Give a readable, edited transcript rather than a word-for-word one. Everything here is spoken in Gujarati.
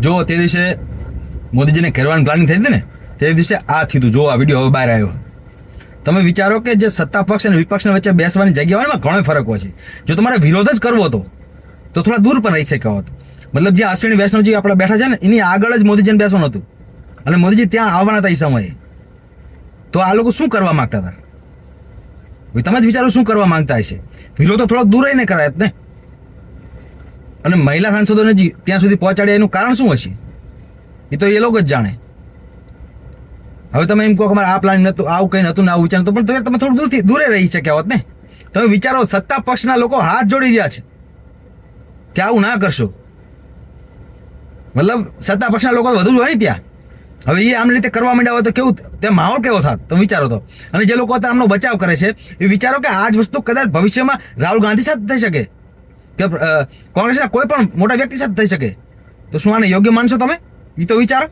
જો તે દિવસે મોદીજીને ઘેરવાની પ્લાનિંગ થઈ હતી ને, તે દિવસે આ થયું હતું. જો આ વિડીયો હવે બહાર આવ્યો. તમે વિચારો કે જે સત્તા પક્ષ અને વિપક્ષની વચ્ચે બેસવાની જગ્યા હોય ને, ઘણો ફરક હોય છે. જો તમારે વિરોધ જ કરવો હતો તો થોડા દૂર પણ રહી શક્યા હોત. મતલબ જે અશ્વિની વૈષ્ણવજી આપણે બેઠા છે ને, એની આગળ જ મોદીજીને બેસવાનું હતું અને મોદીજી ત્યાં આવવાના હતા એ સમયે. તો આ લોકો શું કરવા માંગતા હતા? તમે જ વિચારો શું કરવા માંગતા હશે. વિરોધ તો થોડોક દૂર રહીને કરાય ને. અને મહિલા સાંસદોને ત્યાં સુધી પહોંચાડ્યા એનું કારણ શું હશે એ તો એ લોકો જ જાણે. હવે તમે એમ કહો કે મારે આ પ્લાન નહોતું, આવું કંઈ નહોતું ને આવું વિચાર, તો પણ તમે થોડું દૂરે રહી શક્યા હોત ને. તમે વિચારો, સત્તા પક્ષના લોકો હાથ જોડી રહ્યા છે કે આવું ના કરશો. મતલબ સત્તા પક્ષના લોકો વધુ જ હોય ને ત્યાં. હવે એ આમ રીતે કરવા માંડ્યા હોય તો કેવું, ત્યાં માહોલ કેવો થાત તમે વિચારો તો. અને જે લોકો અત્યારે આમનો બચાવ કરે છે એ વિચારો કે આ જ વસ્તુ કદાચ ભવિષ્યમાં રાહુલ ગાંધી સાથે થઈ શકે કે કોંગ્રેસના કોઈ પણ મોટા વ્યક્તિ સાથે થઈ શકે. તો શું આને યોગ્ય માનશો તમે? એ તો વિચારો.